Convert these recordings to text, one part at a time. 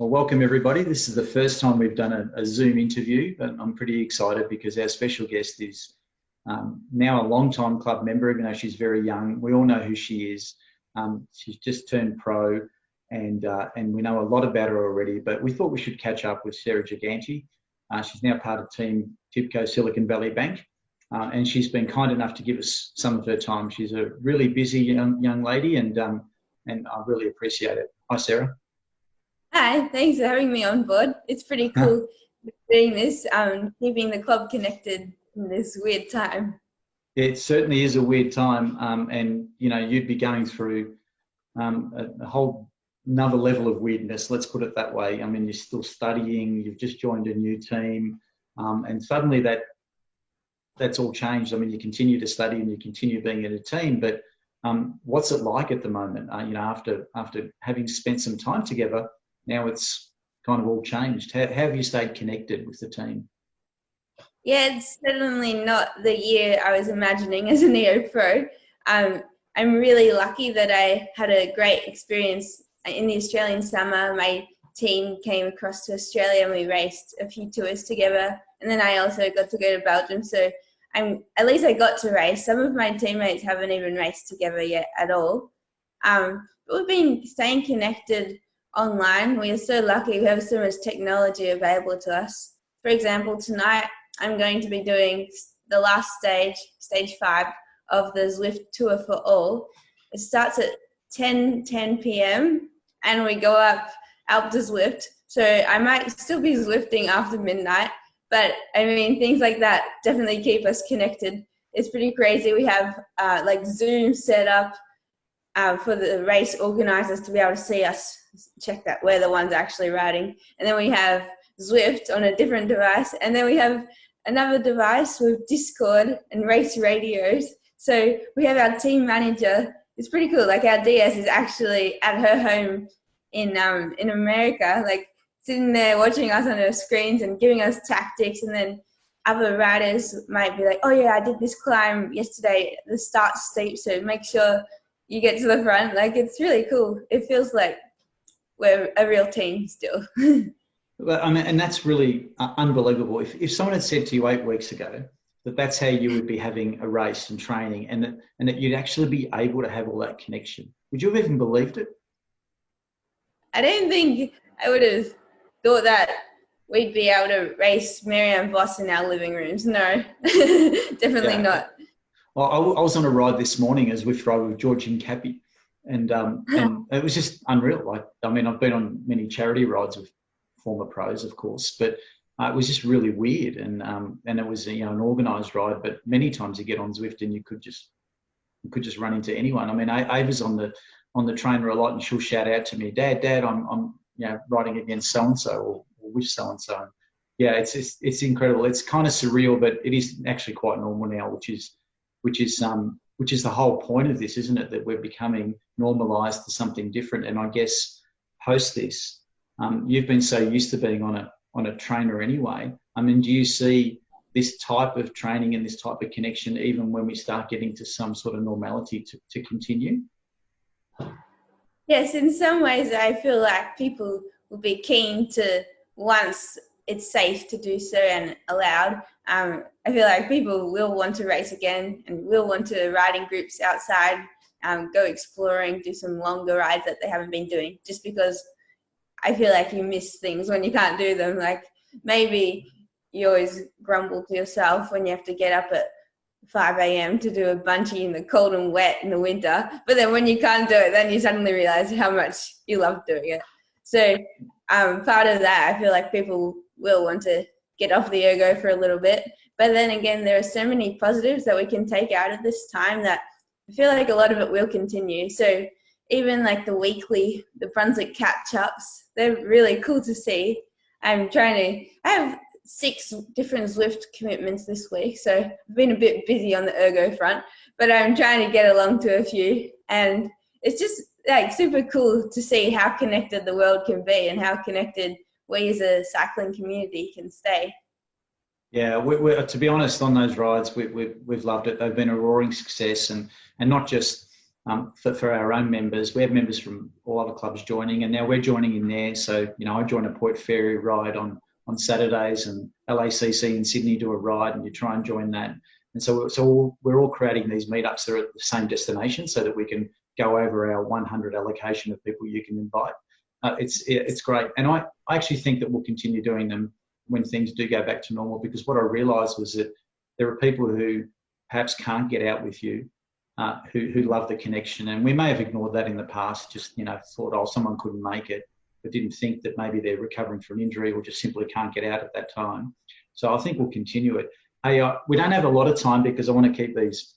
Well, welcome everybody. This is the first time we've done a Zoom interview, but I'm pretty excited because our special guest is now a long-time club member, even though she's very young. We all know who she is. She's just turned pro, and we know a lot about her already, but we thought we should catch up with Sarah Giganti. She's now part of team TIBCO Silicon Valley Bank, and she's been kind enough to give us some of her time. She's a really busy young lady, and I really appreciate it. Hi, Sarah. Hi, thanks for having me on board. It's pretty cool doing this, keeping the club connected in this weird time. It certainly is a weird time, and you know, you'd be going through a whole another level of weirdness, let's put it that way. I mean, you're still studying, you've just joined a new team, and suddenly that's all changed. I mean, you continue to study and you continue being in a team, but what's it like at the moment? You know, after having spent some time together, now it's kind of all changed. How have you stayed connected with the team? Yeah, it's certainly not the year I was imagining as a neo-pro. I'm really lucky that I had a great experience in the Australian summer. My team came across to Australia and we raced a few tours together. And then I also got to go to Belgium. So at least I got to race. Some of my teammates haven't even raced together yet at all. But we've been staying connected online. We are so lucky. We have so much technology available to us. For example, tonight I'm going to be doing the last stage 5 of the Zwift Tour for All. It starts at 10 p.m. and we go up Alpe d'Huez. So I might still be Zwifting after midnight, but I mean, things like that definitely keep us connected. It's pretty crazy. We have like Zoom set up for the race organizers to be able to see us, check that we're the ones actually riding. And then we have Zwift on a different device. And then we have another device with Discord and race radios. So we have our team manager. It's pretty cool. Like our DS is actually at her home in America, like sitting there watching us on her screens and giving us tactics. And then other riders might be like, oh yeah, I did this climb yesterday. The start's steep, so make sure you get to the front. Like, it's really cool. It feels like we're a real team still. Well, I mean, and that's really unbelievable. If someone had said to you 8 weeks ago that that's how you would be having a race and training, and that you'd actually be able to have all that connection, would you have even believed it? I don't think I would have thought that we'd be able to race Miriam Voss in our living rooms. No, definitely not. Well, I was on a ride this morning as Zwift ride with Georgian Cappy, and it was just unreal. Like, I mean, I've been on many charity rides with former pros, of course, but it was just really weird, and it was, you know, an organised ride. But many times you get on Zwift and you could just run into anyone. I mean, Ava's on the trainer a lot, and she'll shout out to me, Dad, I'm you know, riding against so and so or with so and so. Yeah, it's incredible. It's kind of surreal, but it is actually quite normal now, which is the whole point of this, isn't it? That we're becoming normalised to something different. And I guess post this, you've been so used to being on a trainer anyway. I mean, do you see this type of training and this type of connection even when we start getting to some sort of normality to continue? Yes, in some ways I feel like people will be keen to, once it's safe to do so and allowed, I feel like people will want to race again and will want to ride in groups outside, go exploring, do some longer rides that they haven't been doing, just because I feel like you miss things when you can't do them. Like, maybe you always grumble to yourself when you have to get up at 5 a.m. to do a bungee in the cold and wet in the winter, but then when you can't do it, then you suddenly realize how much you love doing it. So part of that, I feel like people will want to get off the ergo for a little bit. But then again, there are so many positives that we can take out of this time that I feel like a lot of it will continue. So even like the Brunswick catch-ups, they're really cool to see. I have 6 different Zwift commitments this week, so I've been a bit busy on the ergo front, but I'm trying to get along to a few. And it's just like super cool to see how connected the world can be and how connected we as a cycling community can stay. Yeah, we're to be honest, on those rides, we've loved it. They've been a roaring success, and not just for our own members. We have members from all other clubs joining, and now we're joining in there. So, I join a Port Fairy ride on Saturdays, and LACC in Sydney do a ride, and you try and join that. And so we're all creating these meetups that are at the same destination so that we can go over our 100 allocation of people you can invite. It's great. And I actually think that we'll continue doing them when things do go back to normal, because what I realised was that there are people who perhaps can't get out with you, who love the connection. And we may have ignored that in the past, just, thought, oh, someone couldn't make it, but didn't think that maybe they're recovering from injury or just simply can't get out at that time. So I think we'll continue it. Hey, we don't have a lot of time because I want to keep these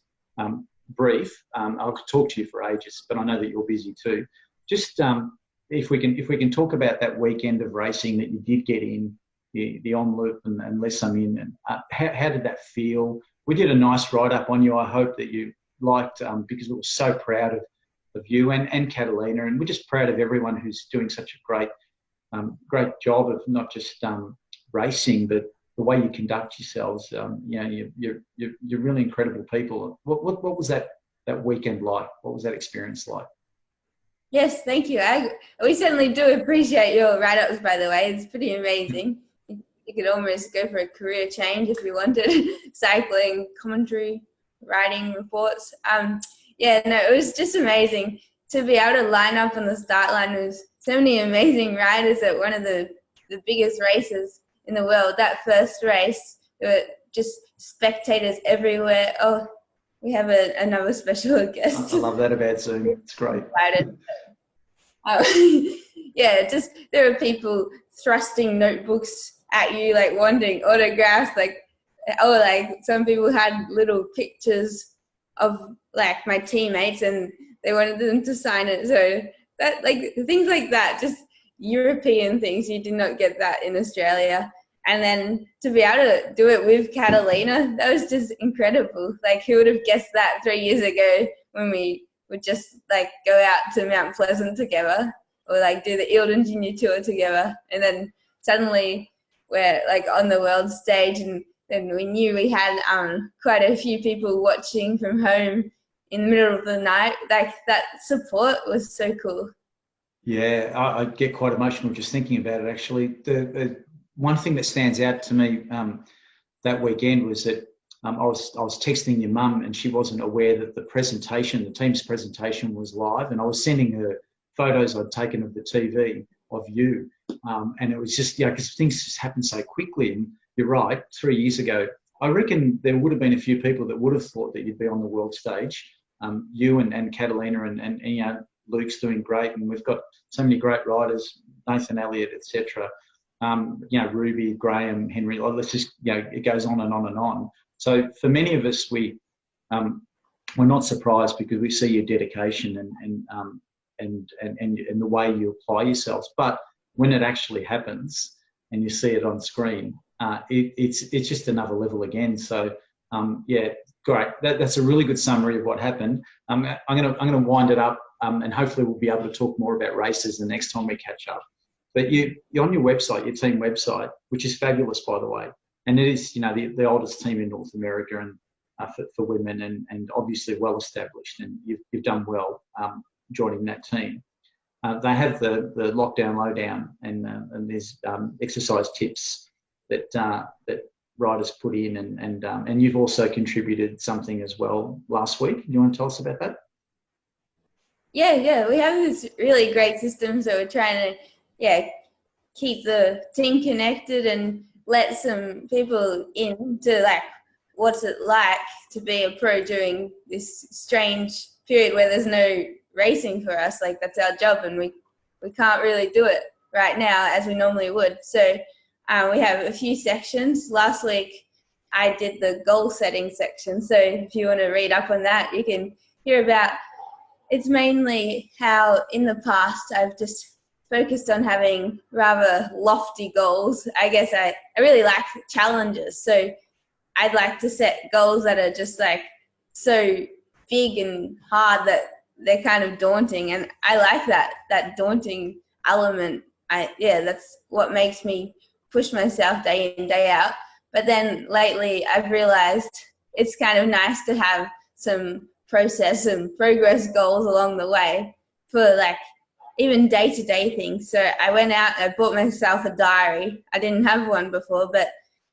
brief. I could talk to you for ages, but I know that you're busy too. Just if we can talk about that weekend of racing that you did get in, the on loop and Les Amis, and how did that feel? We did a nice write-up on you. I hope that you liked, because we were so proud of you and Catalina, and we're just proud of everyone who's doing such a great job of not just racing, but the way you conduct yourselves. You're really incredible people. What was that weekend like? What was that experience like? Yes, thank you. We certainly do appreciate your write-ups, by the way. It's pretty amazing. You could almost go for a career change if you wanted. Cycling, commentary, writing reports. It was just amazing to be able to line up on the start line with so many amazing riders at one of the biggest races in the world. That first race, there were just spectators everywhere. Oh, we have another special guest. I love that about Zoom. It's great. Just there were people thrusting notebooks at you, like wanting autographs, like some people had little pictures of like my teammates and they wanted them to sign it. So that, like, things like that, just European things, you did not get that in Australia. And then to be able to do it with Catalina, that was just incredible. Like, who would have guessed that 3 years ago when we would just like go out to Mount Pleasant together or like do the Eildon Junior Tour together, and then suddenly we're like on the world stage, and then we knew we had quite a few people watching from home in the middle of the night. Like, that support was so cool. Yeah, I get quite emotional just thinking about it, actually. The one thing that stands out to me that weekend was that I was texting your mum, and she wasn't aware that the team's presentation was live, and I was sending her photos I'd taken of the TV of you. And it was just, because things just happen so quickly. And you're right, 3 years ago, I reckon there would have been a few people that would have thought that you'd be on the world stage. You and Catalina and Luke's doing great, and we've got so many great riders, Nathan Elliott, etc. Ruby, Graham, Henry. Let's just, it goes on and on and on. So for many of us, we're not surprised because we see your dedication and the way you apply yourselves. But when it actually happens and you see it on screen, it's just another level again. So great. That's a really good summary of what happened. I'm gonna wind it up, and hopefully we'll be able to talk more about races the next time we catch up. But you're on your website, your team website, which is fabulous, by the way, and it is the oldest team in North America and for women, and obviously well established, and you've done well joining that team. They have the lockdown lowdown, and there's exercise tips that riders put in, and you've also contributed something as well last week. Do you want to tell us about that? Yeah, we have this really great system, so we're trying to keep the team connected and let some people in to like what's it like to be a pro during this strange period where there's no racing for us. Like, that's our job, and we can't really do it right now as we normally would. So we have a few sections. Last week I did the goal setting section, so if you want to read up on that, you can hear about it's mainly how in the past I've just focused on having rather lofty goals. I guess I really like challenges, so I'd like to set goals that are just like so big and hard that they're kind of daunting, and I like that daunting element. That's what makes me push myself day in, day out. But then lately I've realized it's kind of nice to have some process and progress goals along the way for like even day-to-day things. So I went out and I bought myself a diary. I didn't have one before, but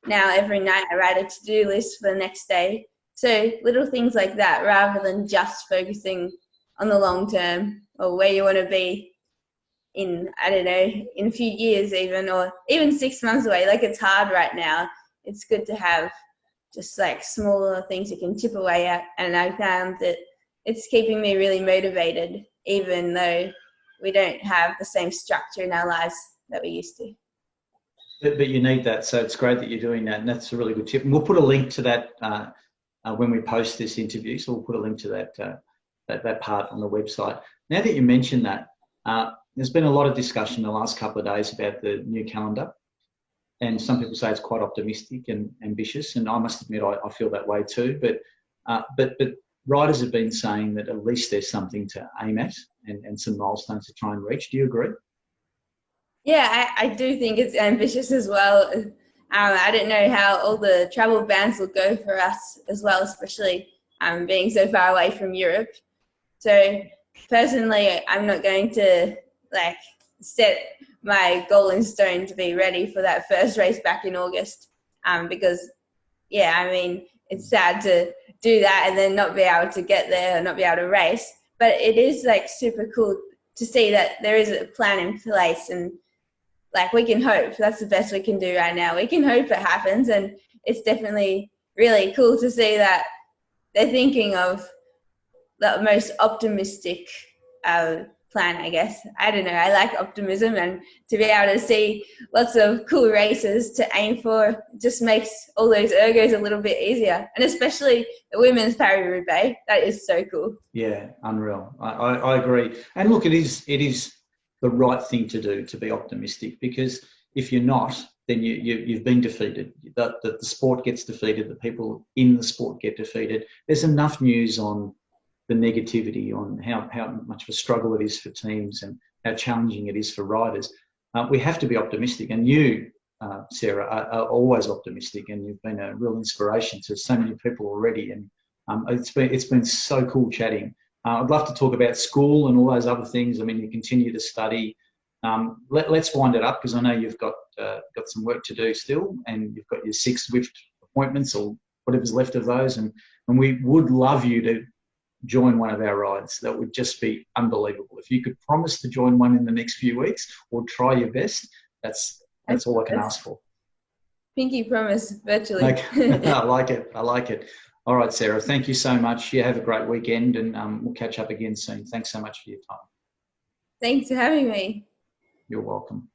now every night I write a to-do list for the next day. So little things like that, rather than just focusing on the long term or where you want to be in, I don't know, in a few years even, or even 6 months away. Like, it's hard right now. It's good to have just like smaller things you can chip away at. And I found that it's keeping me really motivated, even though we don't have the same structure in our lives that we used to. But you need that, so it's great that you're doing that, and that's a really good tip. And we'll put a link to that when we post this interview, so we'll put a link to that part on the website. Now that you mention that, there's been a lot of discussion in the last couple of days about the new calendar, and some people say it's quite optimistic and ambitious, and I must admit I feel that way too. But riders have been saying that at least there's something to aim at and some milestones to try and reach. Do you agree? Yeah, I do think it's ambitious as well. I don't know how all the travel bans will go for us as well, especially being so far away from Europe. So personally, I'm not going to like set my goal in stone to be ready for that first race back in August, because yeah, I mean, it's sad to do that and then not be able to get there or not be able to race. But it is like super cool to see that there is a plan in place, and like, we can hope. That's the best we can do right now. We can hope it happens, and it's definitely really cool to see that they're thinking of the most optimistic plan, I guess. I don't know. I like optimism, and to be able to see lots of cool races to aim for just makes all those ergos a little bit easier, and especially the women's Paris-Roubaix. That is so cool. Yeah, unreal. I agree. And look, it is the right thing to do, to be optimistic, because if you're not, then you've been defeated. The sport gets defeated. The people in the sport get defeated. There's enough news on the negativity, on how much of a struggle it is for teams and how challenging it is for riders. We have to be optimistic, and you, Sarah, are always optimistic, and you've been a real inspiration to so many people already. And it's been so cool chatting. I'd love to talk about school and all those other things. I mean, you continue to study. Let's wind it up, because I know you've got some work to do still, and you've got your 6 Zwift appointments or whatever's left of those. And we would love you to join one of our rides. That would just be unbelievable. If you could promise to join one in the next few weeks, or try your best, that's all I can ask for. Pinky promise, virtually. Okay. I like it. All right, Sarah, thank you so much. You have a great weekend, and we'll catch up again soon. Thanks so much for your time. Thanks for having me. You're welcome.